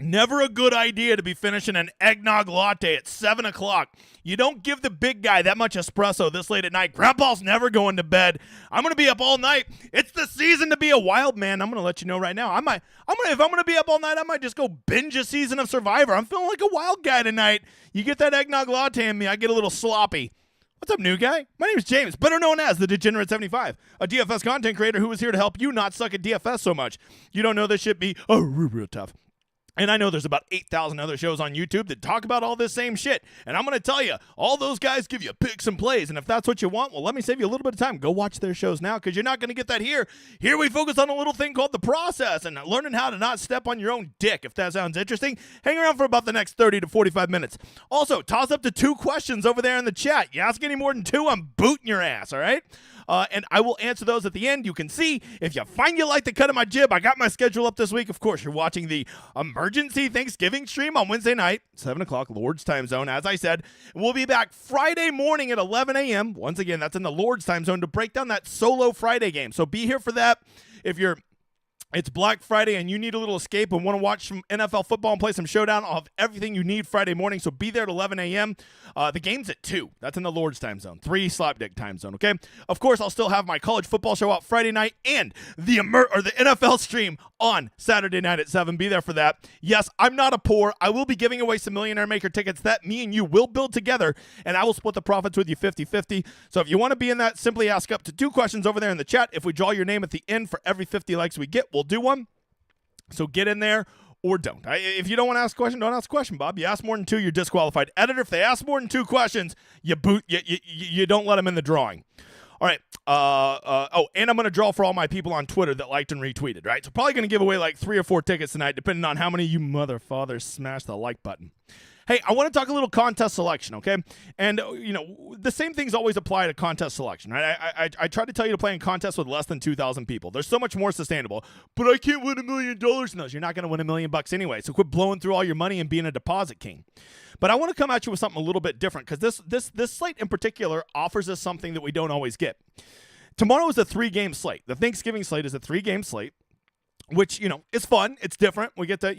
Never a good idea to be finishing an eggnog latte at 7 o'clock. You don't give the big guy that much espresso this late at night. Grandpa's never going to bed. I'm going to be up all night. It's the season to be a wild man. I'm going to let you know right now. If I'm going to be up all night, I might just go binge a season of Survivor. I'm feeling like a wild guy tonight. You get that eggnog latte in me, I get a little sloppy. What's up, new guy? My name is James, better known as the Degenerate75, a DFS content creator who is here to help you not suck at DFS so much. You don't know this shit be real tough. And I know there's about 8,000 other shows on YouTube that talk about all this same shit. And I'm going to tell you, all those guys give you picks and plays. And if that's what you want, well, let me save you a little bit of time. Go watch their shows now because you're not going to get that here. Here we focus on a little thing called the process and learning how to not step on your own dick. If that sounds interesting, hang around for about the next 30 to 45 minutes. Also, toss up to 2 questions over there in the chat. You ask any more than 2, I'm booting your ass, all right? And I will answer those at the end. You can see if you find you like the cut of my jib, I got my schedule up this week. Of course, you're watching the emergency Thanksgiving stream on Wednesday night, 7 o'clock, Lord's time zone. As I said, we'll be back Friday morning at 11 a.m. Once again, that's in the Lord's time zone to break down that solo Friday game. So be here for that. It's Black Friday and you need a little escape and want to watch some NFL football and play some Showdown, I'll have everything you need Friday morning, so be there at 11 a.m. The game's at 2. That's in the Lord's time zone. 3 slapdick time zone, okay? Of course, I'll still have my college football show out Friday night and the NFL stream on Saturday night at 7. Be there for that. Yes, I'm not a poor. I will be giving away some Millionaire Maker tickets that me and you will build together, and I will split the profits with you 50-50. So if you want to be in that, simply ask up to 2 questions over there in the chat. If we draw your name at the end for every 50 likes we get, we'll do one. So get in there or don't. If you don't want to ask a question, don't ask a question, Bob. You ask more than 2, you're disqualified. Editor, if they ask more than 2 questions, you don't let them in the drawing. All right. And I'm going to draw for all my people on Twitter that liked and retweeted, right? So probably going to give away like 3 or 4 tickets tonight, depending on how many of you motherfathers smash the like button. Hey, I want to talk a little contest selection, okay? And, the same things always apply to contest selection, right? I try to tell you to play in contests with less than 2,000 people. They're so much more sustainable. But I can't win $1 million. No, you're not going to win $1 million anyway. So quit blowing through all your money and being a deposit king. But I want to come at you with something a little bit different because this slate in particular offers us something that we don't always get. Tomorrow is a 3-game slate. The Thanksgiving slate is a 3-game slate, which, is fun. It's different. We get to,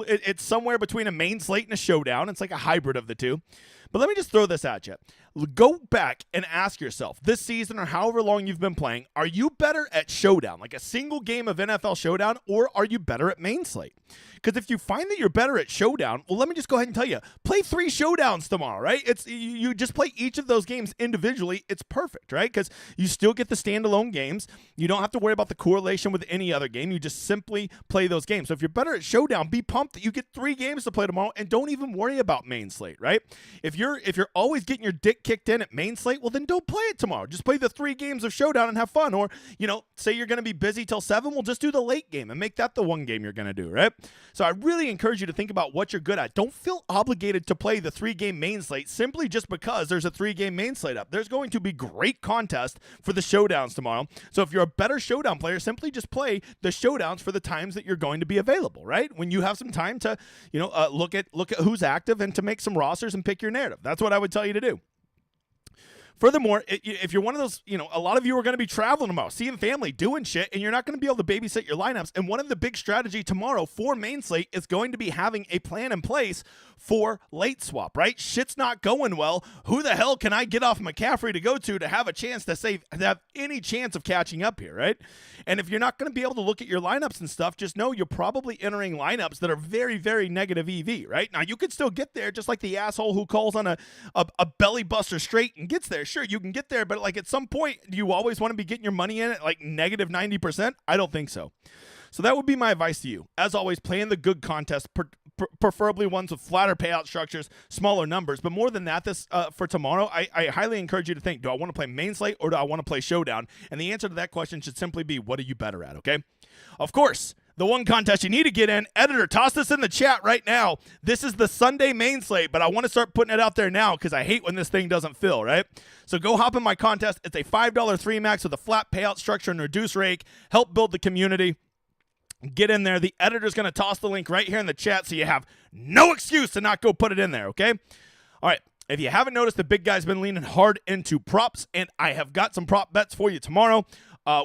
it's somewhere between a main slate and a showdown. It's like a hybrid of the two. But let me just throw this at you. Go back and ask yourself, this season or however long you've been playing, are you better at showdown, like a single game of NFL showdown, or are you better at main slate? Because if you find that you're better at showdown, well, let me just go ahead and tell you, play 3 showdowns tomorrow, right? You just play each of those games individually. It's perfect, right? Because you still get the standalone games. You don't have to worry about the correlation with any other game. You just simply play those games. So if you're better at showdown, be pumped that you get 3 games to play tomorrow and don't even worry about main slate, right? If you're always getting your dick kicked in at main slate, well, then don't play it tomorrow. Just play the 3 games of showdown and have fun. Or, say you're going to be busy till 7, well, just do the late game and make that the one game you're going to do, right? So I really encourage you to think about what you're good at. Don't feel obligated to play the 3-game main slate simply just because there's a 3-game main slate up. There's going to be great contests for the showdowns tomorrow. So if you're a better showdown player, simply just play the showdowns for the times that you're going to be available, right? When you have some time to, look at who's active and to make some rosters and pick your narrative. That's what I would tell you to do. Furthermore, if you're one of those, a lot of you are going to be traveling tomorrow, seeing family, doing shit, and you're not going to be able to babysit your lineups. And one of the big strategy tomorrow for main slate is going to be having a plan in place for late swap, right? Shit's not going well. Who the hell can I get off McCaffrey to go to have a chance to have any chance of catching up here, right? And if you're not going to be able to look at your lineups and stuff, just know you're probably entering lineups that are very, very negative EV, right? Now, you could still get there just like the asshole who calls on a belly buster straight and gets there. Sure, you can get there, but like at some point, do you always want to be getting your money in at like negative 90%? I don't think so. So that would be my advice to you. As always, play in the good contests, preferably ones with flatter payout structures, smaller numbers. But more than that, for tomorrow, I highly encourage you to think, do I want to play main slate or do I want to play showdown? And the answer to that question should simply be, what are you better at, okay? Of course, the one contest you need to get in, editor, toss this in the chat right now. This is the Sunday main slate, but I want to start putting it out there now because I hate when this thing doesn't fill, right? So go hop in my contest. It's a $5 3 max with a flat payout structure and reduce rake. Help build the community. Get in there. The editor's going to toss the link right here in the chat so you have no excuse to not go put it in there, okay? All right. If you haven't noticed, the big guy's been leaning hard into props, and I have got some prop bets for you tomorrow.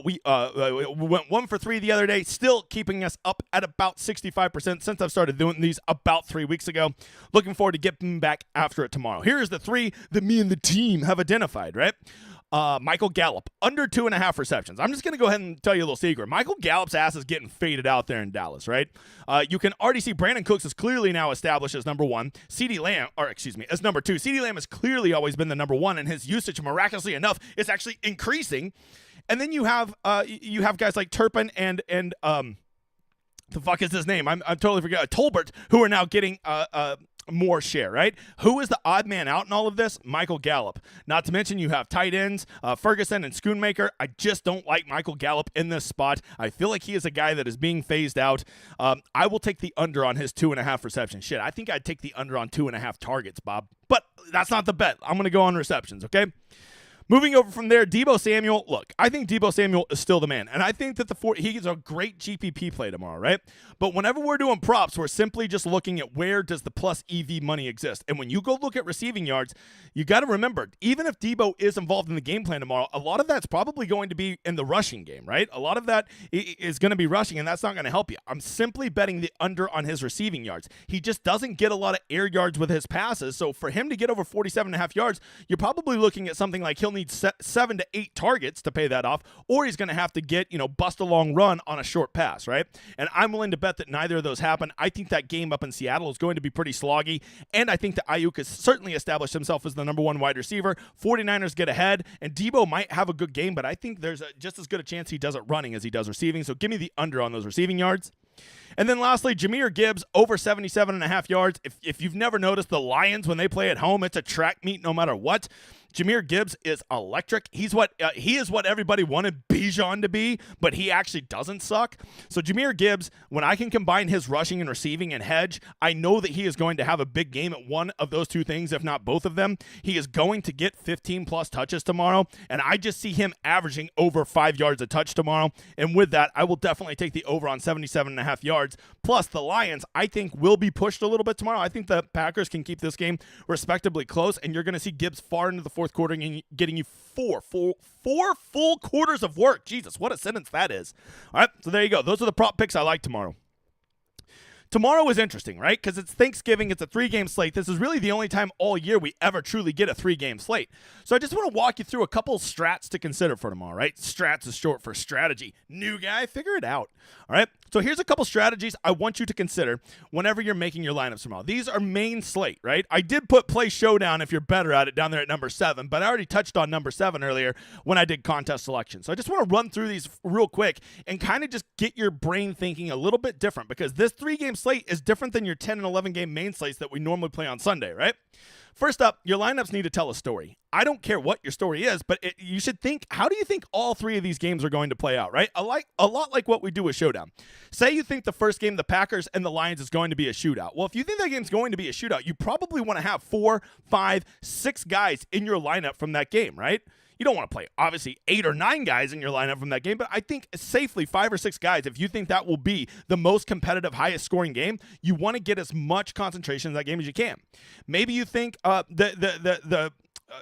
We went 1 for 3 the other day, still keeping us up at about 65% since I've started doing these about 3 weeks ago. Looking forward to getting back after it tomorrow. Here's the 3 that me and the team have identified, right? Michael Gallup, under 2.5 receptions. I'm just going to go ahead and tell you a little secret. Michael Gallup's ass is getting faded out there in Dallas, right? You can already see Brandon Cooks is clearly now established as number 1. As number 2. CeeDee Lamb has clearly always been the number 1, and his usage, miraculously enough, is actually increasing. And then you have guys like Turpin and the fuck is his name? I'm totally forgetting. Tolbert, who are now getting more share, right? Who is the odd man out in all of this? Michael Gallup. Not to mention you have tight ends, Ferguson and Schoonmaker. I just don't like Michael Gallup in this spot. I feel like he is a guy that is being phased out. I will take the under on his 2.5 receptions. Shit, I think I'd take the under on 2.5 targets, Bob. But that's not the bet. I'm going to go on receptions, okay? Moving over from there, Deebo Samuel. Look, I think Deebo Samuel is still the man. And I think that he's a great GPP play tomorrow, right? But whenever we're doing props, we're simply just looking at where does the plus EV money exist. And when you go look at receiving yards, you got to remember, even if Deebo is involved in the game plan tomorrow, a lot of that's probably going to be in the rushing game, right? A lot of that is going to be rushing, and that's not going to help you. I'm simply betting the under on his receiving yards. He just doesn't get a lot of air yards with his passes. So for him to get over 47.5 yards, you're probably looking at something like he'll need 7 to 8 targets to pay that off, or he's going to have to get, bust a long run on a short pass, right? And I'm willing to bet that neither of those happen. I think that game up in Seattle is going to be pretty sloggy, and I think that Ayuk has certainly established himself as the number 1 wide receiver. 49ers get ahead, and Deebo might have a good game, but I think there's just as good a chance he does it running as he does receiving, so give me the under on those receiving yards. And then lastly, Jahmyr Gibbs, over 77.5 yards. If you've never noticed, the Lions, when they play at home, it's a track meet no matter what. Jahmyr Gibbs is electric. He is what everybody wanted Bijan to be, but he actually doesn't suck. So Jahmyr Gibbs, when I can combine his rushing and receiving and hedge, I know that he is going to have a big game at one of those two things, if not both of them. He is going to get 15-plus touches tomorrow, and I just see him averaging over 5 yards a touch tomorrow. And with that, I will definitely take the over on 77.5 yards. Plus, the Lions, I think, will be pushed a little bit tomorrow. I think the Packers can keep this game respectably close, and you're going to see Gibbs far into the fourth quarter and getting you four full quarters of work. Jesus, what a sentence that is. All right, so there you go. Those are the prop picks I like tomorrow. Tomorrow is interesting, right? Because it's Thanksgiving. It's a 3-game slate. This is really the only time all year we ever truly get a 3-game slate. So I just want to walk you through a couple strats to consider for tomorrow, right? Strats is short for strategy. New guy, figure it out. All right? So here's a couple strategies I want you to consider whenever you're making your lineups tomorrow. These are main slate, right? I did put play Showdown if you're better at it down there at number 7, but I already touched on number 7 earlier when I did contest selection. So I just want to run through these real quick and kind of just get your brain thinking a little bit different, because this 3-game slate is different than your 10 and 11 game main slates that we normally play on Sunday, right? First up, your lineups need to tell a story. I don't care what your story is, but you should think, how do you think all 3 of these games are going to play out, right? A lot like what we do with Showdown. Say you think the first game, the Packers and the Lions, is going to be a shootout. Well, if you think that game's going to be a shootout, you probably want to have 4, 5, 6 guys in your lineup from that game, right? You don't want to play, obviously, 8 or 9 guys in your lineup from that game, but I think safely 5 or 6 guys, if you think that will be the most competitive, highest scoring game, you want to get as much concentration in that game as you can. Maybe you think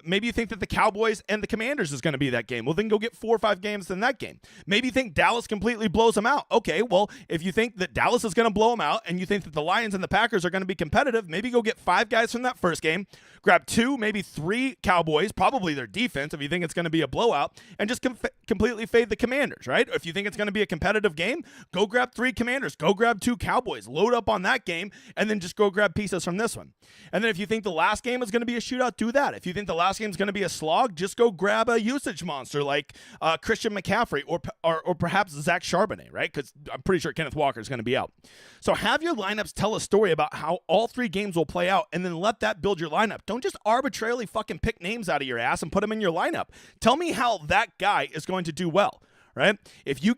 maybe you think that the Cowboys and the Commanders is going to be that game. Well, then go get 4 or 5 games in that game. Maybe you think Dallas completely blows them out. Okay, well, if you think that Dallas is going to blow them out and you think that the Lions and the Packers are going to be competitive, maybe go get 5 guys from that first game, grab 2, maybe 3 Cowboys, probably their defense if you think it's going to be a blowout, and just completely fade the Commanders, right? If you think it's going to be a competitive game, go grab 3 Commanders, go grab 2 Cowboys, load up on that game, and then just go grab pieces from this one. And then if you think the last game is going to be a shootout, do that. If you think the last game is going to be a slog, just go grab a usage monster like Christian McCaffrey or perhaps Zach Charbonnet, right? Because I'm pretty sure Kenneth Walker is going to be out. So have your lineups tell a story about how all 3 games will play out, and then let that build your lineup. Don't just arbitrarily fucking pick names out of your ass and put them in your lineup. Tell me how that guy is going to do well. Right? If you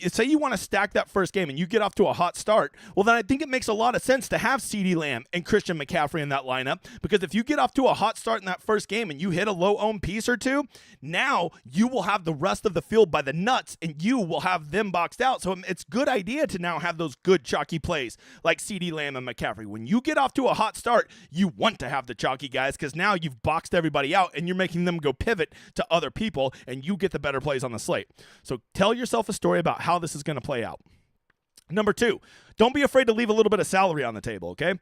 say you want to stack that first game and you get off to a hot start, well, then I think it makes a lot of sense to have CeeDee Lamb and Christian McCaffrey in that lineup, because if you get off to a hot start in that first game and you hit a low-owned piece or 2, now you will have the rest of the field by the nuts and you will have them boxed out. So it's a good idea to now have those good chalky plays like CeeDee Lamb and McCaffrey. When you get off to a hot start, you want to have the chalky guys, because now you've boxed everybody out and you're making them go pivot to other people and you get the better plays on the slate. So So tell yourself a story about how this is going to play out. Number 2, don't be afraid to leave a little bit of salary on the table, okay?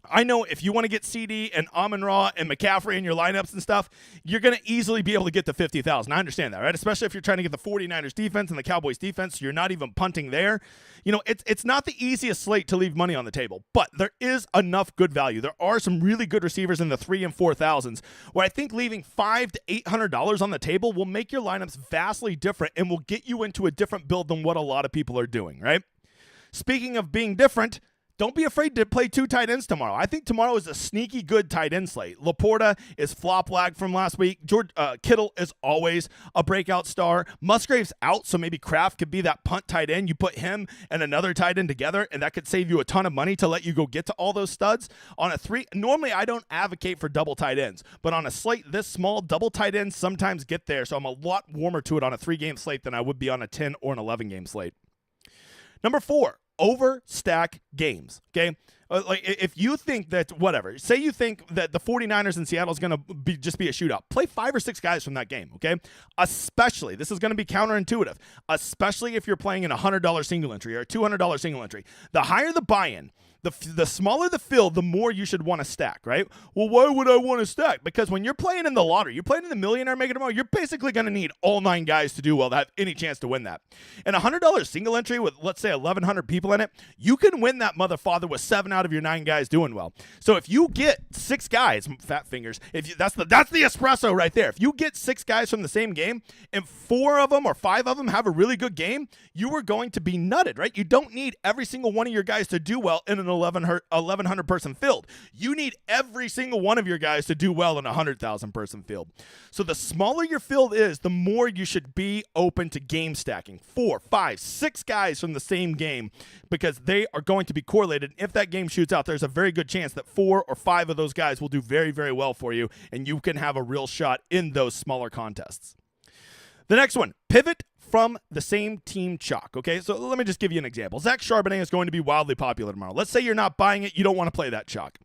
I know if you want to get CD and Amon-Ra and McCaffrey in your lineups and stuff, you're going to easily be able to get to 50,000. I understand that, right? Especially if you're trying to get the 49ers defense and the Cowboys defense, so you're not even punting there. You know, it's not the easiest slate to leave money on the table, but there is enough good value. There are some really good receivers in the 3,000s and 4,000s where I think leaving $500 to $800 on the table will make your lineups vastly different and will get you into a different build than what a lot of people are doing, right? Speaking of being different, don't be afraid to play 2 tight ends tomorrow. I think tomorrow is a sneaky good tight end slate. Laporta is flop lag from last week. Kittle is always a breakout star. Musgrave's out, so maybe Kraft could be that punt tight end. You put him and another tight end together, and that could save you a ton of money to let you go get to all those studs. On a 3, normally I don't advocate for double tight ends, but on a slate this small, double tight ends sometimes get there, so I'm a lot warmer to it on a 3-game slate than I would be on a 10 or an 11-game slate. Number 4. Overstack games, okay? Like if you think that, whatever, say you think that the 49ers in Seattle is going to just be a shootout, play 5 or 6 guys from that game, okay? Especially, this is going to be counterintuitive, especially if you're playing in a $100 single entry or a $200 single entry. The higher the buy-in, the smaller the field, the more you should want to stack, right? Well, why would I want to stack? Because when you're playing in the lottery, you're playing in the millionaire mega tomorrow, you're basically going to need all 9 guys to do well to have any chance to win that. And a $100 single entry with, let's say, 1,100 people in it, you can win that motherfather with 7 out of your 9 guys doing well. So if you get 6 guys, fat fingers, that's the espresso right there. If you get 6 guys from the same game and 4 of them or 5 of them have a really good game, you are going to be nutted, right? You don't need every single one of your guys to do well in an 1,100 person field. You need every single one of your guys to do well in a 100,000 person field. So the smaller your field is, the more you should be open to game stacking. 4, 5, 6 guys from the same game, because they are going to be correlated. If that game shoots out, there's a very good chance that 4 or 5 of those guys will do very, very well for you, and you can have a real shot in those smaller contests. The next one, pivot from the same team chalk, okay? So let me just give you an example. Zach Charbonnet is going to be wildly popular tomorrow. Let's say you're not buying it. You don't want to play that chalk,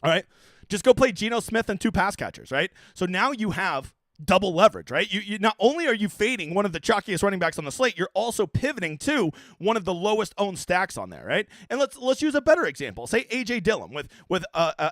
all right? Just go play Geno Smith and 2 pass catchers, right? So now you have double leverage, right? You not only are you fading one of the chalkiest running backs on the slate, you're also pivoting to one of the lowest owned stacks on there, right? And let's use a better example. Say A.J. Dillon with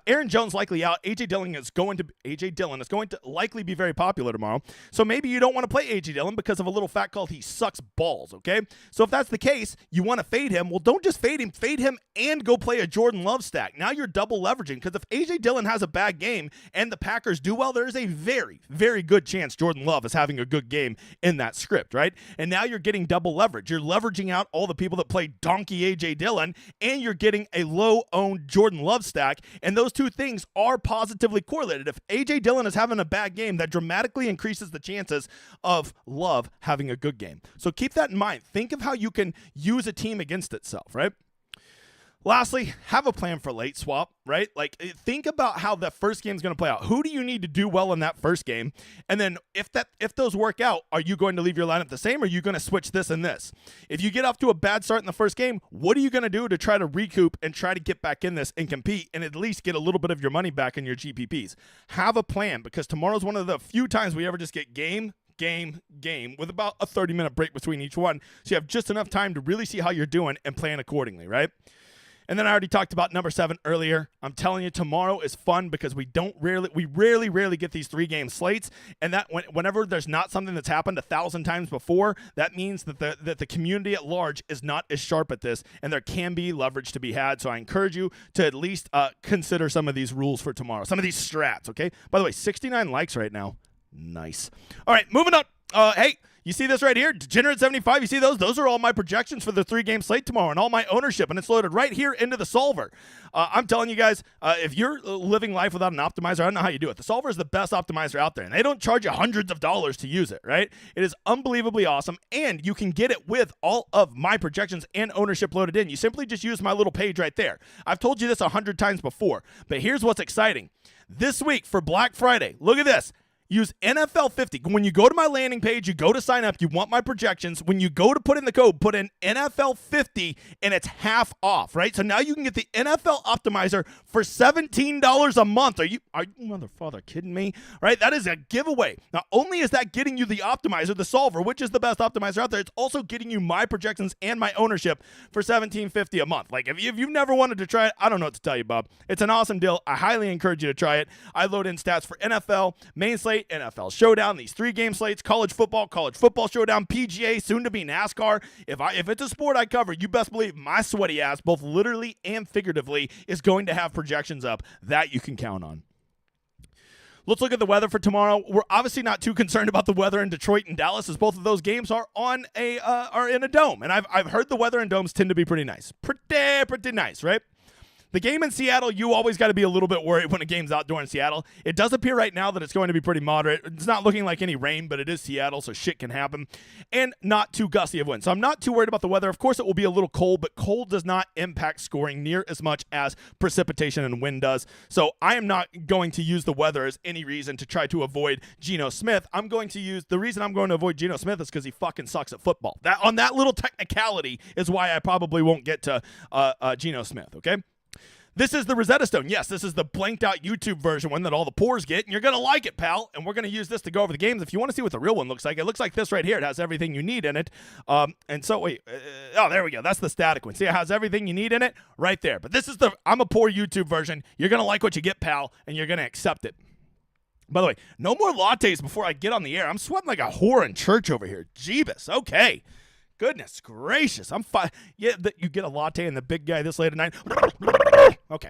Aaron Jones likely out. A.J. Dillon is going to likely be very popular tomorrow. So maybe you don't want to play A.J. Dillon because of a little fact called he sucks balls, okay? So if that's the case, you want to fade him. Well, don't just fade him and go play a Jordan Love stack. Now you're double leveraging, because if A.J. Dillon has a bad game and the Packers do well, there's a very, very good chance Jordan Love is having a good game in that script, right? And now you're getting double leverage. You're leveraging out all the people that play donkey A.J. Dillon, and you're getting a low-owned Jordan Love stack, and those two things are positively correlated. If A.J. Dillon is having a bad game, that dramatically increases the chances of Love having a good game. So keep that in mind. Think of how you can use a team against itself, right? Lastly, have a plan for late swap, right? Like, think about how the first game is going to play out. Who do you need to do well in that first game? And then if those work out, are you going to leave your lineup the same, or are you going to switch this and this? If you get off to a bad start in the first game, what are you going to do to try to recoup and try to get back in this and compete and at least get a little bit of your money back in your GPPs? Have a plan, because tomorrow's one of the few times we ever just get game with about a 30-minute break between each one. So you have just enough time to really see how you're doing and plan accordingly, right? And then I already talked about number 7 earlier. I'm telling you, tomorrow is fun because we rarely get these 3-game slates, and that whenever there's not something that's happened 1,000 times before, that means that the community at large is not as sharp at this, and there can be leverage to be had. So I encourage you to at least consider some of these rules for tomorrow, some of these strats. Okay. By the way, 69 likes right now. Nice. All right, moving on. Hey. You see this right here? Degenerate 75. You see those? Those are all my projections for the 3-game slate tomorrow and all my ownership, and it's loaded right here into the solver. I'm telling you guys, if you're living life without an optimizer, I don't know how you do it. The solver is the best optimizer out there, and they don't charge you hundreds of dollars to use it, right? It is unbelievably awesome, and you can get it with all of my projections and ownership loaded in. You simply just use my little page right there. I've told you this 100 times before, but here's what's exciting. This week for Black Friday, look at this. Use NFL 50. When you go to my landing page, you go to sign up, you want my projections. When you go to put in the code, put in NFL 50 and it's half off, right? So now you can get the NFL optimizer for $17 a month. Are you motherfucker kidding me? Right? That is a giveaway. Not only is that getting you the optimizer, the solver, which is the best optimizer out there, it's also getting you my projections and my ownership for $17.50 a month. Like if you've never wanted to try it, I don't know what to tell you, Bob. It's an awesome deal. I highly encourage you to try it. I load in stats for NFL, main slate, NFL Showdown, these 3-game slates, college football Showdown, PGA, soon to be NASCAR. If it's a sport I cover, you best believe my sweaty ass, both literally and figuratively, is going to have projections up that you can count on. Let's look at the weather for tomorrow. We're obviously not too concerned about the weather in Detroit and Dallas, as both of those games are in a dome, and I've heard the weather in domes tend to be pretty nice, pretty nice, right? The game in Seattle, you always got to be a little bit worried when a game's outdoor in Seattle. It does appear right now that it's going to be pretty moderate. It's not looking like any rain, but it is Seattle, so shit can happen. And not too gusty of wind. So I'm not too worried about the weather. Of course, it will be a little cold, but cold does not impact scoring near as much as precipitation and wind does. So I am not going to use the weather as any reason to try to avoid Geno Smith. The reason I'm going to avoid Geno Smith is because he fucking sucks at football. On that little technicality is why I probably won't get to Geno Smith, okay? This is the Rosetta Stone. Yes, this is the blanked out YouTube version one that all the pores get, and you're going to like it, pal. And we're going to use this to go over the games. If you want to see what the real one looks like, it looks like this right here. It has everything you need in it. There we go. That's the static one. See, it has everything you need in it right there. But this is I'm a poor YouTube version. You're going to like what you get, pal, and you're going to accept it. By the way, no more lattes before I get on the air. I'm sweating like a whore in church over here. Jeebus. Okay. Goodness gracious. I'm fine. Yeah, you get a latte and the big guy this late at night. Okay.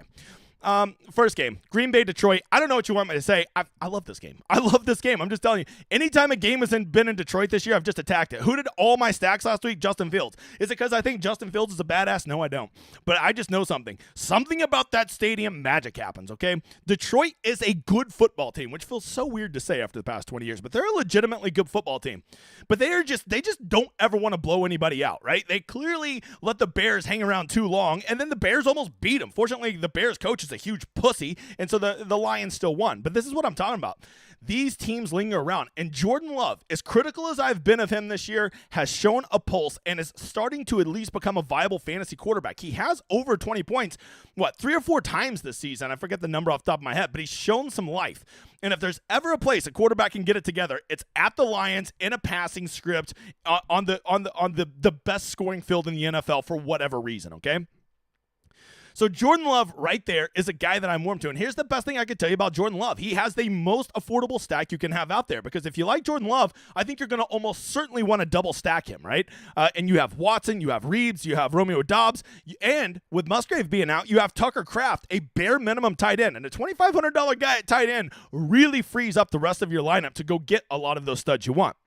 First game, Green Bay, Detroit. I don't know what you want me to say. I love this game. I love this game. I'm just telling you. Anytime a game has been in Detroit this year, I've just attacked it. Who did all my stacks last week? Justin Fields. Is it because I think Justin Fields is a badass? No, I don't. But I just know something. Something about that stadium magic happens, okay? Detroit is a good football team, which feels so weird to say after the past 20 years, but they're a legitimately good football team. But they just don't ever want to blow anybody out, right? They clearly let the Bears hang around too long, and then the Bears almost beat them. Fortunately, the Bears coach is a huge pussy, and so the Lions still won. But this is what I'm talking about. These teams linger around, and Jordan Love, as critical as I've been of him this year, has shown a pulse and is starting to at least become a viable fantasy quarterback. He has over 20 points, 3 or 4 times this season. I forget the number off the top of my head, but he's shown some life. And if there's ever a place a quarterback can get it together, it's at the Lions in a passing script on the best scoring field in the NFL for whatever reason, okay? So Jordan Love right there is a guy that I'm warm to. And here's the best thing I could tell you about Jordan Love. He has the most affordable stack you can have out there, because if you like Jordan Love, I think you're going to almost certainly want to double stack him, right? And you have Watson, you have Reeves, you have Romeo Doubs, and with Musgrave being out, you have Tucker Kraft, a bare minimum tight end. And a $2,500 guy at tight end really frees up the rest of your lineup to go get a lot of those studs you want.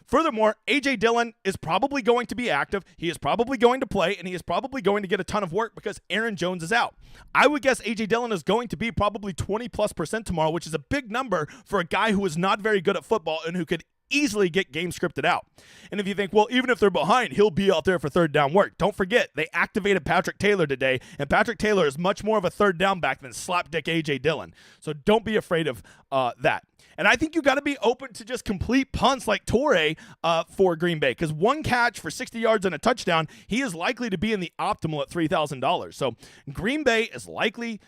Furthermore, A.J. Dillon is probably going to be active. He is probably going to play, and he is probably going to get a ton of work because Aaron Jones is out. I would guess A.J. Dillon is going to be probably 20+% tomorrow, which is a big number for a guy who is not very good at football and who could easily get game scripted out. And if you think, well, even if they're behind, he'll be out there for third down work. Don't forget, they activated Patrick Taylor today, and Patrick Taylor is much more of a third down back than slapdick A.J. Dillon. So don't be afraid of that. And I think you got to be open to just complete punts like Torrey for Green Bay, because one catch for 60 yards and a touchdown, he is likely to be in the optimal at $3,000. So Green Bay is likely,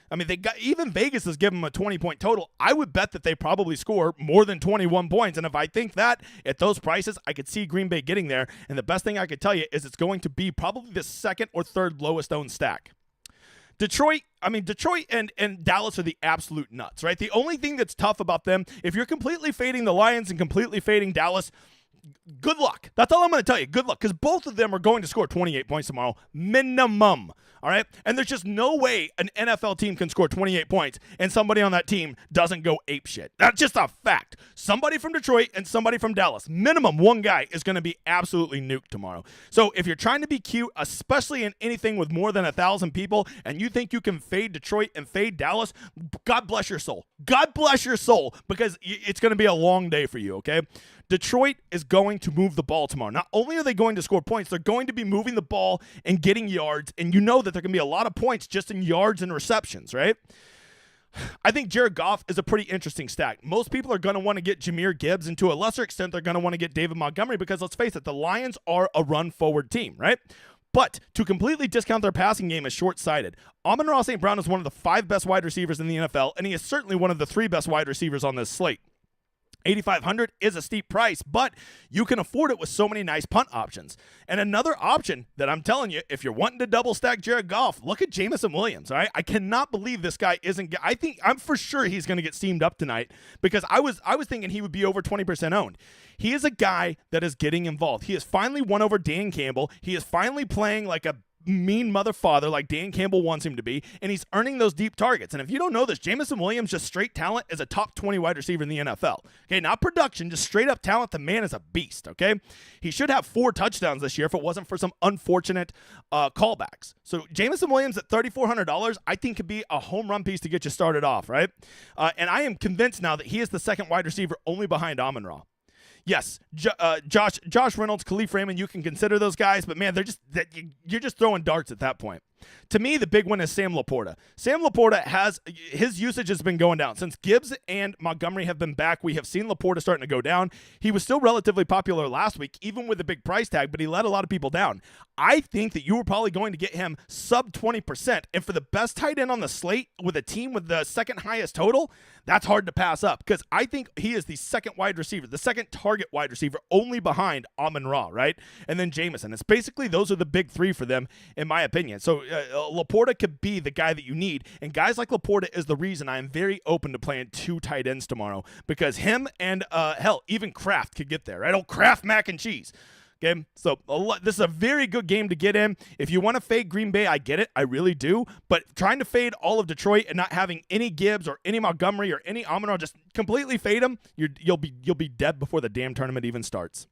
even Vegas has given them a 20-point total. I would bet that they probably score more than 21 points. And if I think that at those prices, I could see Green Bay getting there. And the best thing I could tell you is it's going to be probably the second or third lowest owned stack. Detroit and Dallas are the absolute nuts, right? The only thing that's tough about them, if you're completely fading the Lions and completely fading Dallas, good luck. That's all I'm going to tell you. Good luck, because both of them are going to score 28 points tomorrow, minimum. All right? And there's just no way an NFL team can score 28 points and somebody on that team doesn't go apeshit. That's just a fact. Somebody from Detroit and somebody from Dallas, minimum one guy is going to be absolutely nuked tomorrow. So if you're trying to be cute, especially in anything with more than 1,000 people, and you think you can fade Detroit and fade Dallas, God bless your soul. God bless your soul, because it's going to be a long day for you, okay? Detroit is going to move the ball tomorrow. Not only are they going to score points, they're going to be moving the ball and getting yards, and you know that there can be a lot of points just in yards and receptions, right? I think Jared Goff is a pretty interesting stack. Most people are going to want to get Jahmyr Gibbs, and to a lesser extent, they're going to want to get David Montgomery because, let's face it, the Lions are a run-forward team, right? But to completely discount their passing game is short-sighted. Amon-Ra St. Brown is one of the 5 best wide receivers in the NFL, and he is certainly one of the 3 best wide receivers on this slate. $8,500 is a steep price, but you can afford it with so many nice punt options. And another option that I'm telling you, if you're wanting to double stack Jared Goff, look at Jameson Williams, all right? I cannot believe this guy isn't – I'm for sure he's going to get steamed up tonight because I was thinking he would be over 20% owned. He is a guy that is getting involved. He has finally won over Dan Campbell. He is finally playing like a mean mother father like Dan Campbell wants him to be, and he's earning those deep targets. And if you don't know this, Jameson Williams, just straight talent, is a top 20 wide receiver in the NFL. Okay, not production, just straight up talent. The man is a beast, okay? He should have 4 touchdowns this year if it wasn't for some unfortunate callbacks. So Jameson Williams at $3,400, I think could be a home run piece to get you started off, right? And I am convinced now that he is the second wide receiver only behind Amon-Ra. Yes, Josh Reynolds, Khalif Raymond, you can consider those guys, but man, you're just throwing darts at that point. To me, the big one is Sam Laporta. Sam Laporta his usage has been going down. Since Gibbs and Montgomery have been back, we have seen Laporta starting to go down. He was still relatively popular last week, even with a big price tag, but he let a lot of people down. I think that you were probably going to get him sub 20%, and for the best tight end on the slate with a team with the second highest total, that's hard to pass up because I think he is the second wide receiver, the second target wide receiver, only behind Amon-Ra, right? And then Jameson. It's basically those are the big 3 for them, in my opinion. So Laporta could be the guy that you need, and guys like Laporta is the reason I am very open to playing 2 tight ends tomorrow because him and hell, even Kraft could get there, right? Old Kraft mac and cheese. Okay, so this is a very good game to get in. If you want to fade Green Bay, I get it. I really do. But trying to fade all of Detroit and not having any Gibbs or any Montgomery or any Amon-Ra, just completely fade them, you'll be dead before the damn tournament even starts.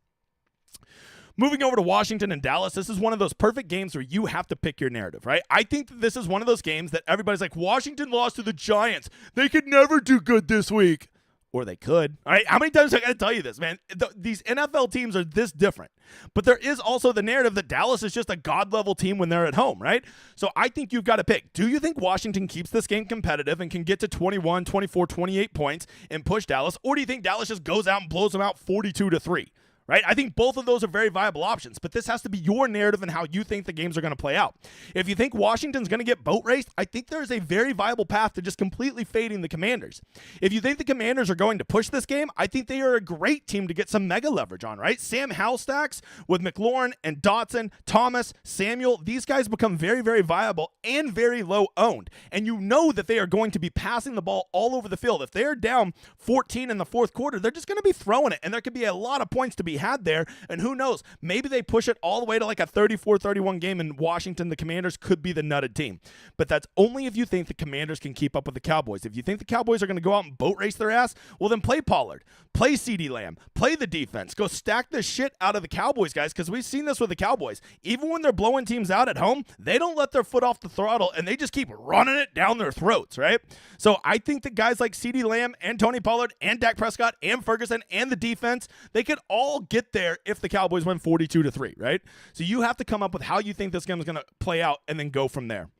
Moving over to Washington and Dallas, this is one of those perfect games where you have to pick your narrative, right? I think that this is one of those games that everybody's like, Washington lost to the Giants. They could never do good this week. Or they could. All right, how many times I got to tell you this, man? These NFL teams are this different. But there is also the narrative that Dallas is just a God-level team when they're at home, right? So I think you've got to pick. Do you think Washington keeps this game competitive and can get to 21, 24, 28 points and push Dallas? Or do you think Dallas just goes out and blows them out 42-3? Right? I think both of those are very viable options, but this has to be your narrative and how you think the games are going to play out. If you think Washington's going to get boat raced, I think there's a very viable path to just completely fading the Commanders. If you think the Commanders are going to push this game, I think they are a great team to get some mega leverage on, right? Sam Howell stacks with McLaurin and Dotson, Thomas, Samuel, these guys become very, very viable and very low owned. And you know that they are going to be passing the ball all over the field. If they're down 14 in the fourth quarter, they're just going to be throwing it, and there could be a lot of points to be had there, and who knows, maybe they push it all the way to like a 34-31 game in Washington. The Commanders could be the nutted team, but that's only if you think the Commanders can keep up with the Cowboys. If you think the Cowboys are going to go out and boat race their ass, well then play Pollard, play CeeDee Lamb, play the defense, go stack the shit out of the Cowboys, guys, because we've seen this with the Cowboys. Even when they're blowing teams out at home, they don't let their foot off the throttle, and they just keep running it down their throats, right? So I think that guys like CeeDee Lamb and Tony Pollard and Dak Prescott and Ferguson and the defense, they could all get there if the Cowboys win 42-3, right? So you have to come up with how you think this game is going to play out and then go from there.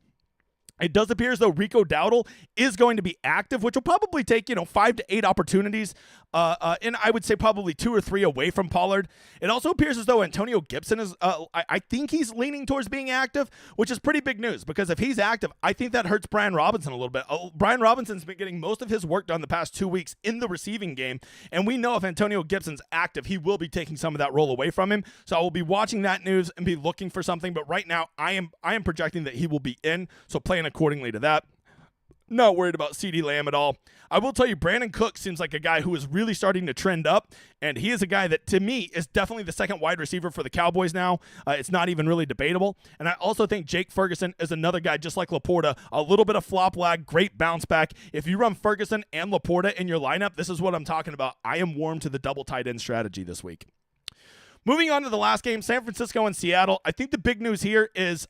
It does appear as though Rico Dowdle is going to be active, which will probably take, 5 to 8 opportunities, and I would say probably 2 or 3 away from Pollard. It also appears as though Antonio Gibson is, I think he's leaning towards being active, which is pretty big news because if he's active, I think that hurts Brian Robinson a little bit. Brian Robinson's been getting most of his work done the past 2 weeks in the receiving game, and we know if Antonio Gibson's active, he will be taking some of that role away from him. So I will be watching that news and be looking for something, but right now I am projecting that he will be in, so playing accordingly to that. Not worried about CeeDee Lamb at all. I will tell you, Brandon Cook seems like a guy who is really starting to trend up, and he is a guy that, to me, is definitely the second wide receiver for the Cowboys now. It's not even really debatable. And I also think Jake Ferguson is another guy, just like Laporta, a little bit of flop lag, great bounce back. If you run Ferguson and Laporta in your lineup, this is what I'm talking about. I am warm to the double tight end strategy this week. Moving on to the last game, San Francisco and Seattle. I think the big news here is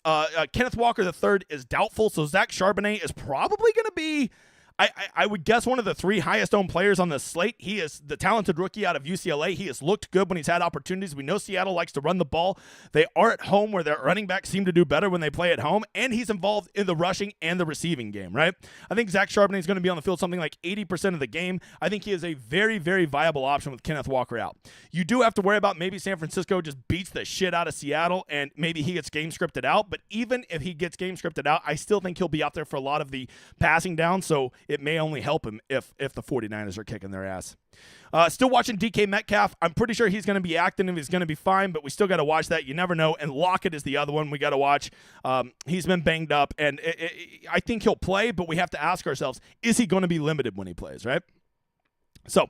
Kenneth Walker III is doubtful, so Zach Charbonnet is probably going to be I would guess one of the 3 highest owned players on the slate. He is the talented rookie out of UCLA. He has looked good when he's had opportunities. We know Seattle likes to run the ball. They are at home where their running backs seem to do better when they play at home, and he's involved in the rushing and the receiving game, right? I think Zach Charbonnet is going to be on the field something like 80% of the game. I think he is a very, very viable option with Kenneth Walker out. You do have to worry about maybe San Francisco just beats the shit out of Seattle and maybe he gets game scripted out, but even if he gets game scripted out, I still think he'll be out there for a lot of the passing down, so it may only help him if the 49ers are kicking their ass. Still watching DK Metcalf. I'm pretty sure he's going to be active and he's going to be fine, but we still got to watch that. You never know. And Lockett is the other one we got to watch. He's been banged up, and I think he'll play, but we have to ask ourselves, is he going to be limited when he plays, right? So,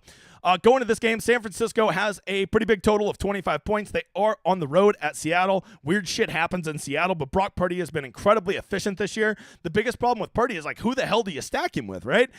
going to this game, San Francisco has a pretty big total of 25 points. They are on the road at Seattle. Weird shit happens in Seattle, but Brock Purdy has been incredibly efficient this year. The biggest problem with Purdy is, like, who the hell do you stack him with, right?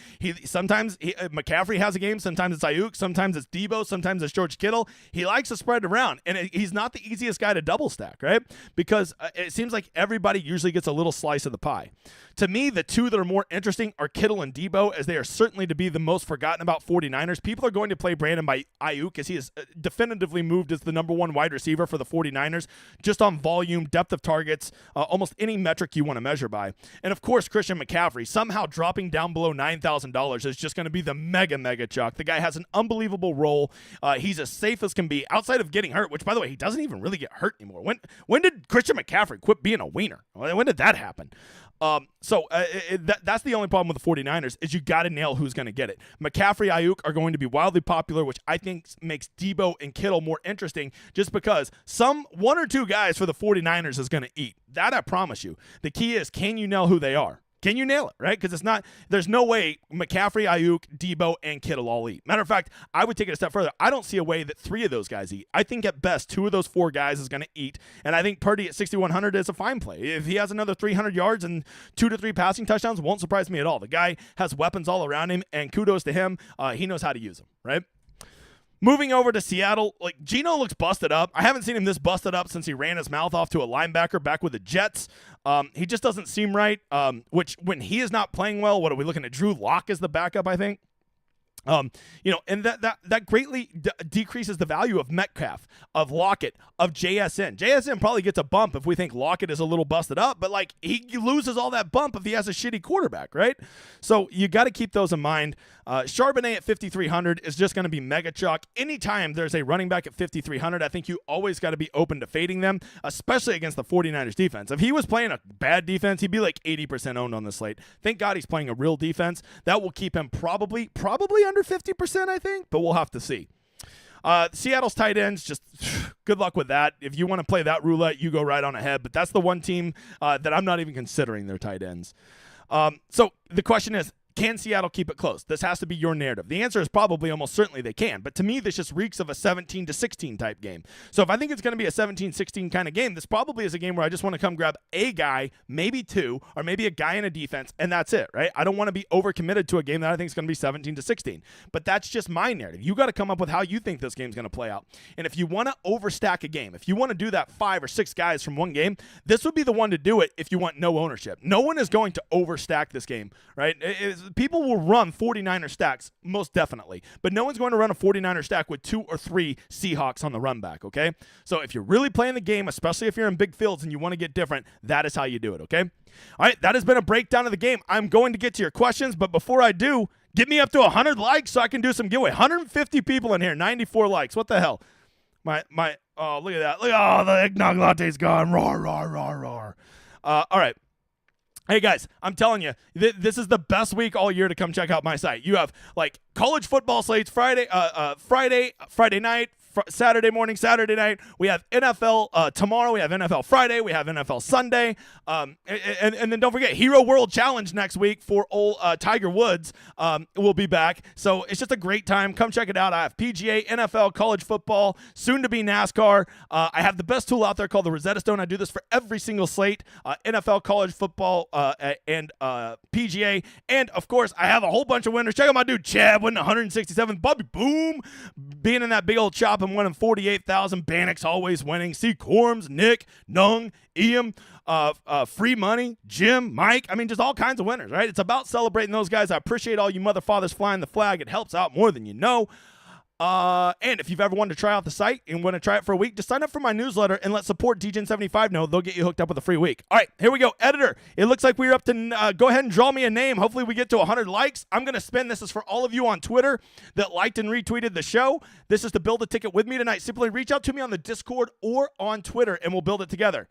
Sometimes McCaffrey has a game. Sometimes it's Ayuk. Sometimes it's Debo. Sometimes it's George Kittle. He likes to spread it around, and he's not the easiest guy to double stack, right? Because it seems like everybody usually gets a little slice of the pie. To me, the 2 that are more interesting are Kittle and Debo, as they are certainly to be the most forgotten about 49ers. People are going to play Brandon by Ayuk, as he is definitively moved as the number 1 wide receiver for the 49ers, just on volume, depth of targets, almost any metric you want to measure by. And, of course, Christian McCaffrey, somehow dropping down below $9,000 is just going to be the mega chalk. The guy has an unbelievable role. He's as safe as can be outside of getting hurt, which, by the way, he doesn't even really get hurt anymore. When did Christian McCaffrey quit being a wiener? When did that happen? That's the only problem with the 49ers is you got to nail who's going to get it. McCaffrey, Ayuk are going to be wildly popular, which I think makes Debo and Kittle more interesting just because 1 or 2 guys for the 49ers is going to eat. That I promise you. The key is, can you nail who they are? Can you nail it, right? Because there's no way McCaffrey, Ayuk, Debo, and Kittle all eat. Matter of fact, I would take it a step further. I don't see a way that 3 of those guys eat. I think at best 2 of those 4 guys is going to eat, and I think Purdy at 6,100 is a fine play. If he has another 300 yards and 2 to 3 passing touchdowns, won't surprise me at all. The guy has weapons all around him, and kudos to him. He knows how to use them, right? Moving over to Seattle, like, Geno looks busted up. I haven't seen him this busted up since he ran his mouth off to a linebacker back with the Jets. He just doesn't seem right, which when he is not playing well, what are we looking at? Drew Lock as the backup, I think. And that greatly decreases the value of Metcalf, of Lockett, of JSN. JSN probably gets a bump if we think Lockett is a little busted up, but like he loses all that bump if he has a shitty quarterback, right? So you got to keep those in mind. Charbonnet at 5,300 is just going to be mega chalk. Anytime there's a running back at 5,300, I think you always got to be open to fading them, especially against the 49ers defense. If he was playing a bad defense, he'd be like 80% owned on the slate. Thank God he's playing a real defense. That will keep him probably under 50%, I think, but we'll have to see. Seattle's tight ends, just good luck with that. If you want to play that roulette, you go right on ahead, but that's the one team that I'm not even considering their tight ends. So the question is, can Seattle keep it close? This has to be your narrative. The answer is probably almost certainly they can, but to me, this just reeks of a 17-16 type game. So if I think it's going to be a 17-16 kind of game, this probably is a game where I just want to come grab a guy, maybe 2, or maybe a guy in a defense, and that's it, right? I don't want to be overcommitted to a game that I think is going to be 17-16, but that's just my narrative. You got to come up with how you think this game's going to play out. And if you want to overstack a game, if you want to do that 5 or 6 guys from one game, this would be the one to do it if you want no ownership. No one is going to overstack this game, right? People will run 49er stacks, most definitely, but no one's going to run a 49er stack with 2 or 3 Seahawks on the run back, okay? So if you're really playing the game, especially if you're in big fields and you want to get different, that is how you do it, okay? All right, that has been a breakdown of the game. I'm going to get to your questions, but before I do, get me up to 100 likes so I can do some giveaway. 150 people in here, 94 likes. What the hell? Oh, look at that. The eggnog latte's gone. Roar, roar, roar, roar. All right. Hey guys, I'm telling you, this is the best week all year to come check out my site. You have like college football slates Friday night, Saturday morning, Saturday night. We have NFL tomorrow. We have NFL Friday. We have NFL Sunday. And then don't forget Hero World Challenge next week for old Tiger Woods will be back. So it's just a great time. Come check it out. I have PGA, NFL, college football, soon to be NASCAR. I have the best tool out there called the Rosetta Stone. I do this for every single slate, NFL, college football, and PGA. And of course, I have a whole bunch of winners. Check out my dude Chad winning 167th. Bobby Boom being in that big old chop Chapin winning 48,000. Bannock's always winning. See Corms, Nick, Nung, Ian, Free Money, Jim, Mike. I mean, just all kinds of winners, right? It's about celebrating those guys. I appreciate all you mother fathers flying the flag. It helps out more than you know. And if you've ever wanted to try out the site and want to try it for a week, just sign up for my newsletter and let support DGen75 know. They'll get you hooked up with a free week. All right, here we go. Editor, it looks like we're up to, go ahead and draw me a name. Hopefully we get to 100 likes. I'm going to spin. This is for all of you on Twitter that liked and retweeted the show. This is to build a ticket with me tonight. Simply reach out to me on the Discord or on Twitter, and we'll build it together.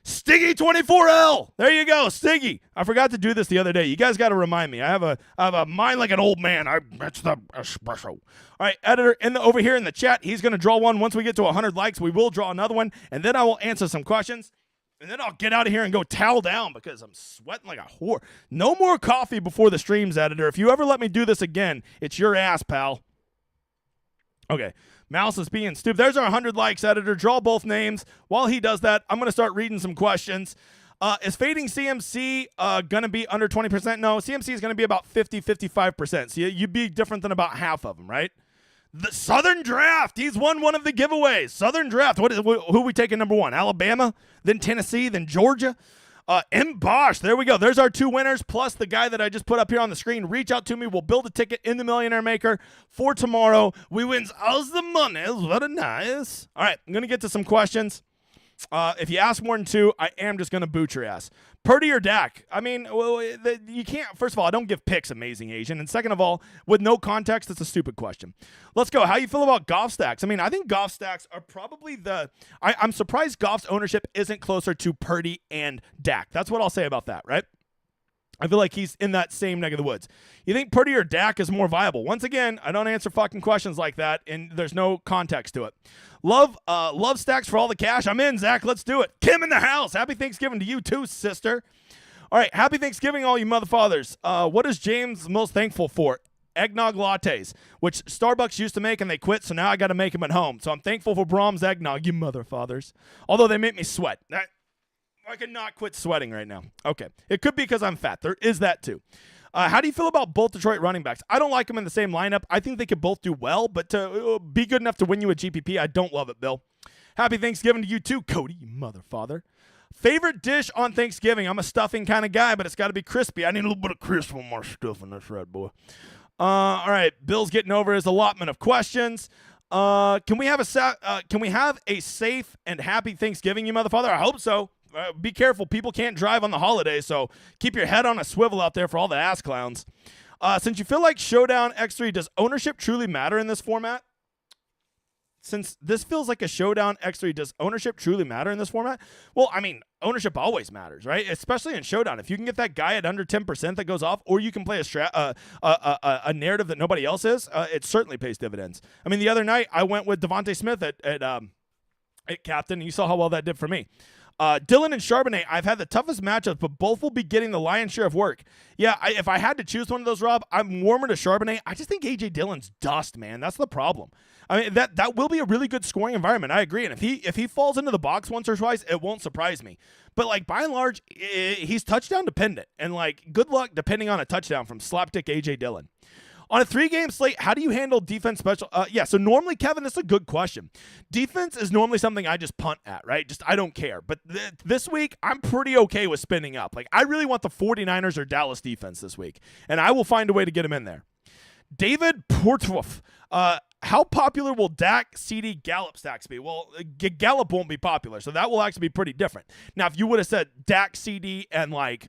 Stiggy24L. There you go, Stiggy. I forgot to do this the other day. You guys got to remind me. I have a mind like an old man. That's the espresso. All right, editor, over here in the chat, he's going to draw one. Once we get to 100 likes, we will draw another one, and then I will answer some questions, and then I'll get out of here and go towel down because I'm sweating like a whore. No more coffee before the streams, editor. If you ever let me do this again, it's your ass, pal. Okay. Mouse is being stupid. There's our 100 likes, editor. Draw both names. While he does that, I'm going to start reading some questions. Is fading CMC going to be under 20%? No, CMC is going to be about 50, 55%. So you'd be different than about half of them, right? The Southern Draft. He's won one of the giveaways. Southern Draft. Who are we taking number one? Alabama, then Tennessee, then Georgia. M. Bosch, there we go. There's our two winners, plus the guy that I just put up here on the screen. Reach out to me. We'll build a ticket in the Millionaire Maker for tomorrow. We wins all the money. What a nice. All right, I'm going to get to some questions. If you ask more than two, I am just going to boot your ass. Purdy or Dak? I mean, you can't. First of all, I don't give picks, amazing Asian. And second of all, with no context, it's a stupid question. Let's go. How you feel about Goff stacks? I mean, I think Goff stacks are probably I'm surprised Goff's ownership isn't closer to Purdy and Dak. That's what I'll say about that, right? I feel like he's in that same neck of the woods. You think Purdy or Dak is more viable? Once again, I don't answer fucking questions like that, and there's no context to it. Love stacks for all the cash. I'm in, Zach. Let's do it. Kim in the house. Happy Thanksgiving to you too, sister. All right, happy Thanksgiving, all you motherfathers. What is James most thankful for? Eggnog lattes, which Starbucks used to make and they quit, so now I got to make them at home. So I'm thankful for Brahms eggnog, you motherfathers. Although they make me sweat. I could not quit sweating right now. Okay. It could be because I'm fat. There is that too. How do you feel about both Detroit running backs? I don't like them in the same lineup. I think they could both do well, but to be good enough to win you a GPP, I don't love it, Bill. Happy Thanksgiving to you too, Cody, you motherfather. Favorite dish on Thanksgiving? I'm a stuffing kind of guy, but it's got to be crispy. I need a little bit of crisp on my stuffing. That's right, boy. All right. Bill's getting over his allotment of questions. Can we have a safe and happy Thanksgiving, you motherfather? I hope so. Be careful. People can't drive on the holiday, so keep your head on a swivel out there for all the ass clowns. Since you feel like Showdown X3, does ownership truly matter in this format? Since this feels like a Showdown X3, does ownership truly matter in this format? Well, I mean, ownership always matters, right? Especially in Showdown. If you can get that guy at under 10% that goes off, or you can play a narrative that nobody else is, it certainly pays dividends. I mean, the other night, I went with Devontae Smith at captain, and you saw how well that did for me. Dylan and Charbonnet, I've had the toughest matchups, but both will be getting the lion's share of work. Yeah, if I had to choose one of those, Rob, I'm warmer to Charbonnet. I just think A.J. Dillon's dust, man. That's the problem. I mean, that will be a really good scoring environment. I agree. And if he falls into the box once or twice, it won't surprise me. But, like, by and large, he's touchdown dependent. And, like, good luck depending on a touchdown from slapdick A.J. Dillon. On a 3-game slate, how do you handle defense special? So normally, Kevin, this is a good question. Defense is normally something I just punt at, right? Just I don't care. But this week, I'm pretty okay with spinning up. Like, I really want the 49ers or Dallas defense this week, and I will find a way to get them in there. David Portwoff, how popular will Dak, CD, Gallup stacks be? Well, Gallup won't be popular, so that will actually be pretty different. Now, if you would have said Dak, CD, and like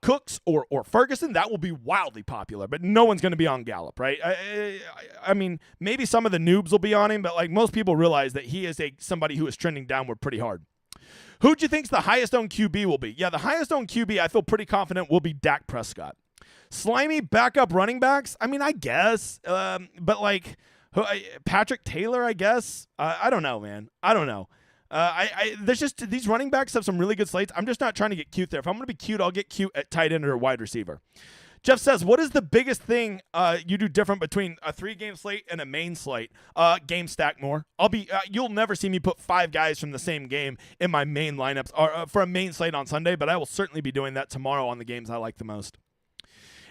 Cooks or Ferguson, that will be wildly popular, but no one's going to be on Gallup, right? I mean, maybe some of the noobs will be on him, but like most people realize that he is somebody who is trending downward pretty hard. Who do you think's the highest owned QB will be? Yeah, the highest owned QB, I feel pretty confident, will be Dak Prescott. Slimy backup running backs? I mean, I guess, but like Patrick Taylor, I guess. I don't know, man. I don't know. There's just these running backs have some really good slates. I'm just not trying to get cute there. If I'm going to be cute, I'll get cute at tight end or wide receiver. Jeff says, what is the biggest thing you do different between a 3-game slate and a main slate? Game stack more. You'll never see me put 5 guys from the same game in my main lineups or for a main slate on Sunday, but I will certainly be doing that tomorrow on the games I like the most.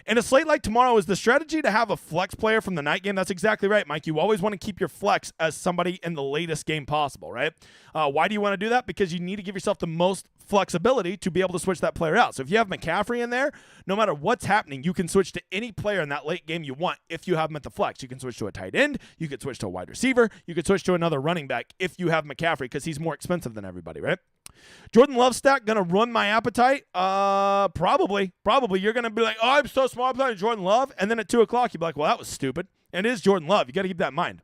In a slate like tomorrow, is the strategy to have a flex player from the night game? That's exactly right, Mike. You always want to keep your flex as somebody in the latest game possible, right? Why do you want to do that? Because you need to give yourself the most flexibility to be able to switch that player out. So if you have McCaffrey in there, no matter what's happening, you can switch to any player in that late game you want if you have him at the flex. You can switch to a tight end. You could switch to a wide receiver. You could switch to another running back if you have McCaffrey because he's more expensive than everybody, right? Jordan Love stack going to run my appetite? Probably. You're going to be like, oh, I'm so smart, I'm playing Jordan Love. And then at 2 o'clock, you'll be like, well, that was stupid. And it is Jordan Love. You got to keep that in mind.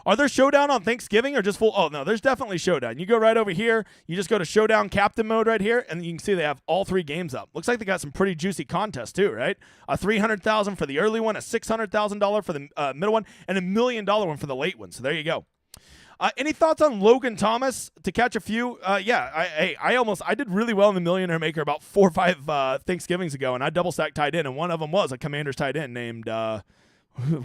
Are there Showdown on Thanksgiving or just full? Oh, no, there's definitely Showdown. You go right over here. You just go to Showdown Captain mode right here, and you can see they have all 3 games up. Looks like they got some pretty juicy contests too, right? A $300,000 for the early one, a $600,000 for the middle one, and $1 million one for the late one. So there you go. Any thoughts on Logan Thomas to catch a few? I did really well in the Millionaire Maker about 4 or 5 Thanksgivings ago, and I double stacked tight end, and one of them was a Commanders tight end named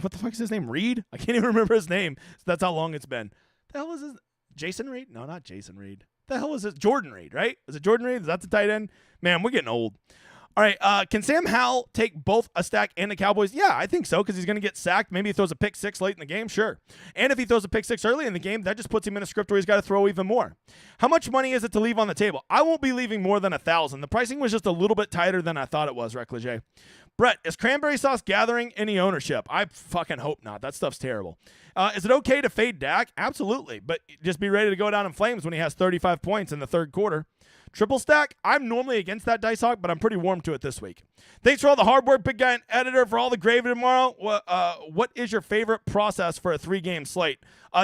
what the fuck is his name? Reed? I can't even remember his name. So that's how long it's been. The hell is his Jason Reed? No, not Jason Reed. The hell is it? Jordan Reed, right? Is it Jordan Reed? Is that the tight end? Man, we're getting old. All right, can Sam Howell take both a stack and the Cowboys? Yeah, I think so because he's going to get sacked. Maybe he throws a pick 6 late in the game, sure. And if he throws a pick 6 early in the game, that just puts him in a script where he's got to throw even more. How much money is it to leave on the table? I won't be leaving more than $1,000. The pricing was just a little bit tighter than I thought it was, Recleger. Brett, is cranberry sauce gathering any ownership? I fucking hope not. That stuff's terrible. Is it okay to fade Dak? Absolutely, but just be ready to go down in flames when he has 35 points in the third quarter. Triple stack, I'm normally against that Dice Hawk, but I'm pretty warm to it this week. Thanks for all the hard work, big guy and editor, for all the gravy tomorrow. What is your favorite process for a 3-game slate?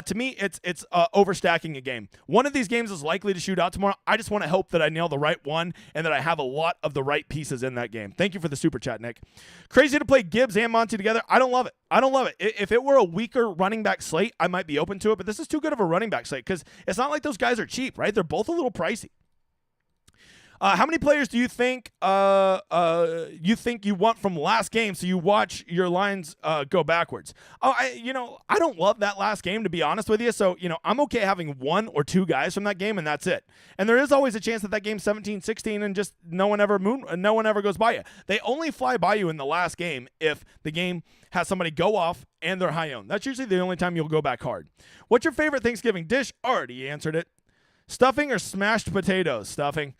To me, it's overstacking a game. One of these games is likely to shoot out tomorrow. I just want to hope that I nail the right one and that I have a lot of the right pieces in that game. Thank you for the super chat, Nick. Crazy to play Gibbs and Monty together. I don't love it. If it were a weaker running back slate, I might be open to it, but this is too good of a running back slate because it's not like those guys are cheap, right? They're both a little pricey. How many players do you think you want from last game so you watch your lines go backwards? I don't love that last game, to be honest with you. So, I'm okay having 1 or 2 guys from that game, and that's it. And there is always a chance that that game's 17-16 and just no one ever goes by you. They only fly by you in the last game if the game has somebody go off and they're high owned. That's usually the only time you'll go back hard. What's your favorite Thanksgiving dish? Already answered it. Stuffing or smashed potatoes? Stuffing.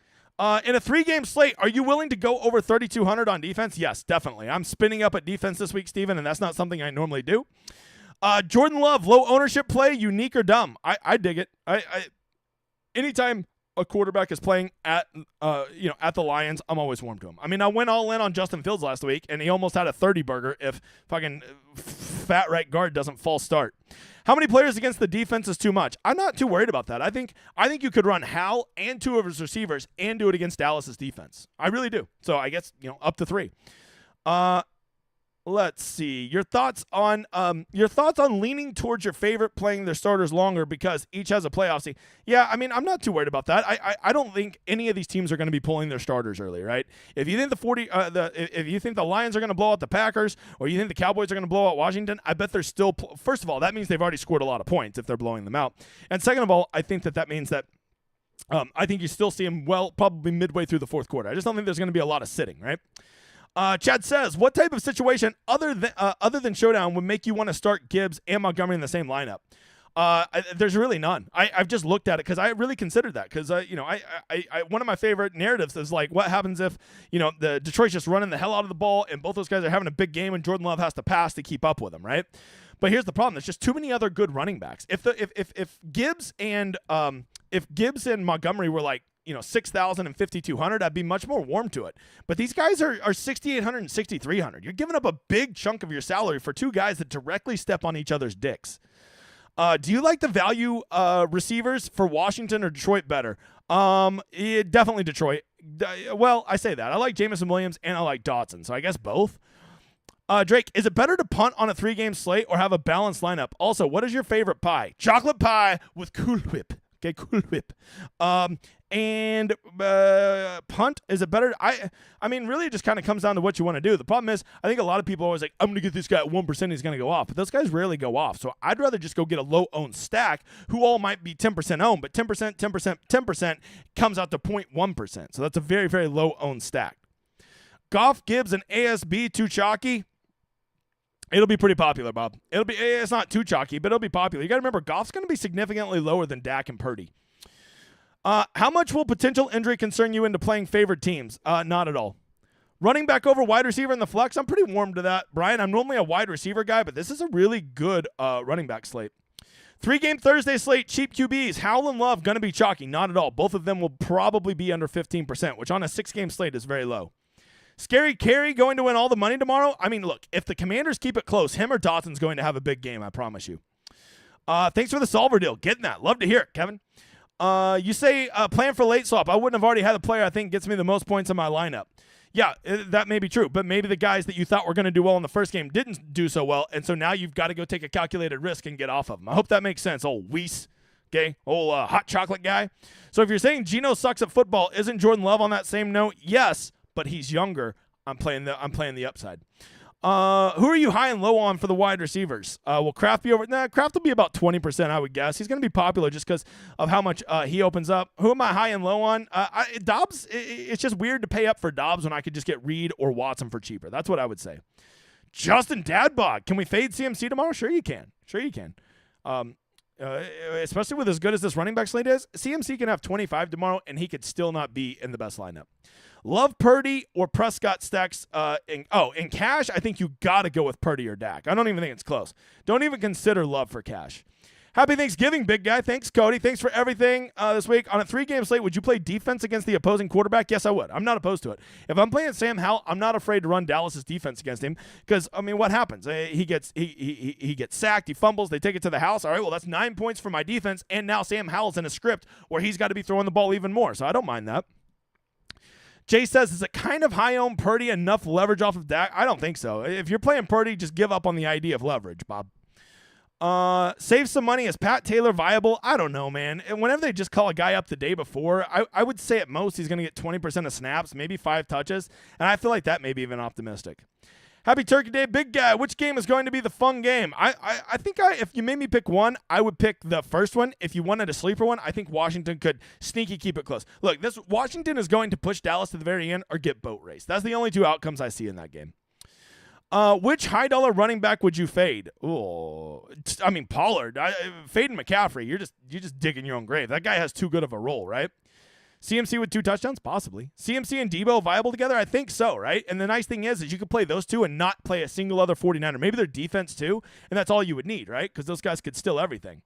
In a 3-game slate, are you willing to go over 3,200 on defense? Yes, definitely. I'm spinning up at defense this week, Steven, and that's not something I normally do. Jordan Love, low ownership play, unique or dumb? I dig it. Anytime a quarterback is playing at the Lions, I'm always warm to him. I mean, I went all in on Justin Fields last week, and he almost had a 30 burger if fucking fat right guard doesn't false start. How many players against the defense is too much? I'm not too worried about that. I think you could run Hal and 2 of his receivers and do it against Dallas's defense. I really do. So I guess, up to 3. Let's see. Your thoughts on leaning towards your favorite playing their starters longer because each has a playoff seed. Yeah, I mean, I'm not too worried about that. I don't think any of these teams are going to be pulling their starters early, right? If you think if you think the Lions are going to blow out the Packers or you think the Cowboys are going to blow out Washington, I bet they're still first of all, that means they've already scored a lot of points if they're blowing them out. And second of all, I think that means that I think you still see them probably midway through the fourth quarter. I just don't think there's going to be a lot of sitting, right? Chad says, what type of situation other than Showdown would make you want to start Gibbs and Montgomery in the same lineup? There's really none. I've just looked at it because I really considered that because one of my favorite narratives is like what happens if the Detroit's just running the hell out of the ball and both those guys are having a big game and Jordan Love has to pass to keep up with them, right? But here's the problem: there's just too many other good running backs. If Gibbs and Montgomery were like 6,000 and 5,200, I'd be much more warm to it. But these guys are 6,800 and 6,300. You're giving up a big chunk of your salary for 2 guys that directly step on each other's dicks. Do you like the value receivers for Washington or Detroit better? Definitely Detroit. Well, I say that. I like Jameson Williams and I like Dotson, so I guess both. Drake, is it better to punt on a 3-game slate or have a balanced lineup? Also, what is your favorite pie? Chocolate pie with Cool Whip. Okay, Cool Whip. And punt, is it better? I mean, really it just kind of comes down to what you want to do. The problem is, I think a lot of people are always like, I'm going to get this guy at 1%, he's going to go off. But those guys rarely go off. So I'd rather just go get a low-owned stack who all might be 10% owned, but 10%, 10%, 10% comes out to 0.1%. So that's a very, very low-owned stack. Goff, Gibbs, and ASB too chalky? It'll be pretty popular, Bob. It's not too chalky, but it'll be popular. You got to remember, Goff's going to be significantly lower than Dak and Purdy. How much will potential injury concern you into playing favored teams? Not at all. Running back over wide receiver in the flex, I'm pretty warm to that. Brian, I'm normally a wide receiver guy, but this is a really good running back slate. 3-game Thursday slate, cheap QBs. Howell and Love going to be chalky. Not at all. Both of them will probably be under 15%, which on a 6-game slate is very low. Scary Carey going to win all the money tomorrow? I mean, look, if the Commanders keep it close, him or Dotson's going to have a big game, I promise you. Thanks for the solver deal. Getting that. Love to hear it, Kevin. You say plan for late swap. I wouldn't have already had a player I think gets me the most points in my lineup. Yeah, that may be true, but maybe the guys that you thought were going to do well in the first game didn't do so well, and so now you've got to go take a calculated risk and get off of them. I hope that makes sense, old Weiss, okay, old hot chocolate guy. So if you're saying Geno sucks at football, isn't Jordan Love on that same note? Yes, but he's younger. I'm playing the upside. Who are you high and low on for the wide receivers? Will Kraft be over? Nah, Kraft will be about 20%, I would guess. He's going to be popular just because of how much he opens up. Who am I high and low on? Dobbs, it's just weird to pay up for Dobbs when I could just get Reed or Watson for cheaper. That's what I would say. Justin Dadbog, can we fade CMC tomorrow? Sure you can. Especially with as good as this running back slate is, CMC can have 25 tomorrow, and he could still not be in the best lineup. Love Purdy or Prescott stacks. In cash, I think you got to go with Purdy or Dak. I don't even think it's close. Don't even consider Love for cash. Happy Thanksgiving, big guy. Thanks, Cody. Thanks for everything this week. On a 3-game slate, would you play defense against the opposing quarterback? Yes, I would. I'm not opposed to it. If I'm playing Sam Howell, I'm not afraid to run Dallas's defense against him because, I mean, what happens? He gets sacked. He fumbles. They take it to the house. All right, well, that's 9 points for my defense, and now Sam Howell's in a script where he's got to be throwing the ball even more, so I don't mind that. Jay says, is it kind of high-owned Purdy enough leverage off of Dak? I don't think so. If you're playing Purdy, just give up on the idea of leverage, Bob. Save some money. Is Pat Taylor viable? I don't know, man. And whenever they just call a guy up the day before, I would say at most he's going to get 20% of snaps, maybe 5 touches, and I feel like that may be even optimistic. Happy Turkey Day, big guy. Which game is going to be the fun game? I think if you made me pick one, I would pick the first one. If you wanted a sleeper one, I think Washington could sneaky keep it close. Look, this Washington is going to push Dallas to the very end or get boat raced. That's the only 2 outcomes I see in that game. Which high-dollar running back would you fade? Oh, I mean, Pollard. Fading McCaffrey, you're just digging your own grave. That guy has too good of a role, right? CMC with 2 touchdowns? Possibly. CMC and Debo viable together? I think so, right? And the nice thing is you could play those 2 and not play a single other 49er. Maybe their defense too, and that's all you would need, right? Because those guys could steal everything.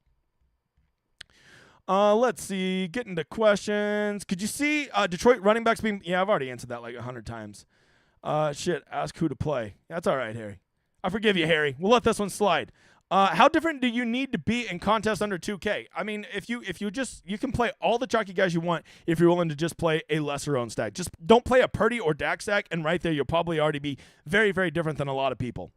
Let's see. Get into questions. Could you see Detroit running backs being... Yeah, I've already answered that like 100 times. Ask who to play. That's all right, Harry. I forgive you, Harry. We'll let this one slide. How different do you need to be in contests under 2K? I mean, if you can play all the chalky guys you want if you're willing to just play a lesser owned stack. Just don't play a Purdy or Dak stack, and right there you'll probably already be very, very different than a lot of people.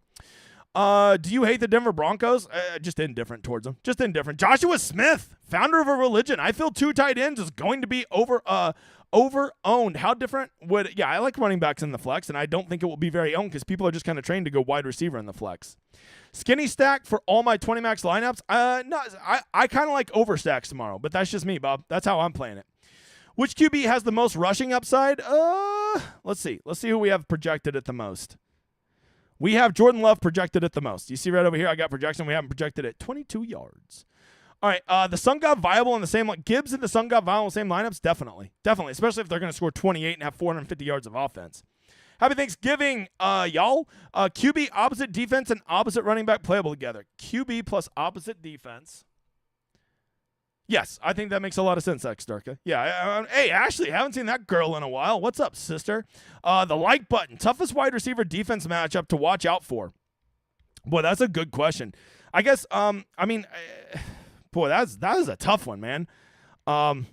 Do you hate the Denver Broncos? Just indifferent towards them. Just indifferent. Joshua Smith, founder of a religion. I feel 2 tight ends is going to be over-owned. How different would... Yeah, I like running backs in the flex, and I don't think it will be very owned because people are just kind of trained to go wide receiver in the flex. Skinny stack for all my 20 max lineups? No, I kind of like overstacks tomorrow, but that's just me, Bob. That's how I'm playing it. Which QB has the most rushing upside? Let's see. Let's see who we have projected at the most. We have Jordan Love projected at the most. You see right over here, I got projection. We haven't projected at 22 yards. All right, the Sun God viable in the same Gibbs and the Sun God viable in the same lineups? Definitely, especially if they're going to score 28 and have 450 yards of offense. Happy Thanksgiving, y'all. QB opposite defense and opposite running back playable together. QB plus opposite defense. Yes, I think that makes a lot of sense, Xdarka. Yeah, hey, Ashley, haven't seen that girl in a while. What's up, sister? The like button. Toughest wide receiver defense matchup to watch out for. Boy, that's a good question. I guess, boy, that is a tough one, man. I'm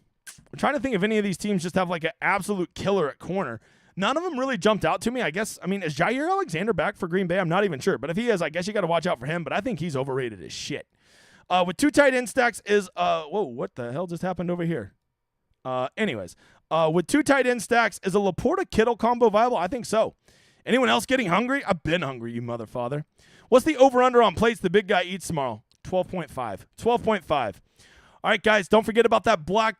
trying to think if any of these teams just have like an absolute killer at corner. None of them really jumped out to me. I guess, is Jair Alexander back for Green Bay? I'm not even sure. But if he is, I guess you got to watch out for him. But I think he's overrated as shit. With 2 tight end stacks is, whoa, what the hell just happened over here? With 2 tight end stacks, is a Laporta-Kittle combo viable? I think so. Anyone else getting hungry? I've been hungry, you Motherfather. What's the over-under on plates the big guy eats tomorrow? 12.5. 12.5. All right, guys, don't forget about that Black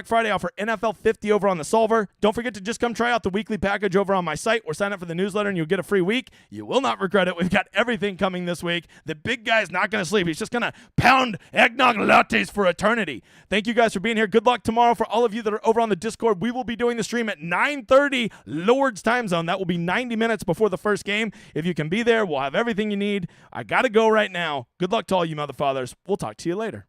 Friday offer, NFL 50 over on the Solver. Don't forget to just come try out the weekly package over on my site or sign up for the newsletter and you'll get a free week. You will not regret it. We've got everything coming this week. The big guy's not going to sleep. He's just going to pound eggnog lattes for eternity. Thank you guys for being here. Good luck tomorrow for all of you that are over on the Discord. We will be doing the stream at 9:30 Lord's time zone. That will be 90 minutes before the first game. If you can be there, we'll have everything you need. I got to go right now. Good luck to all you mother fathers. We'll talk to you later.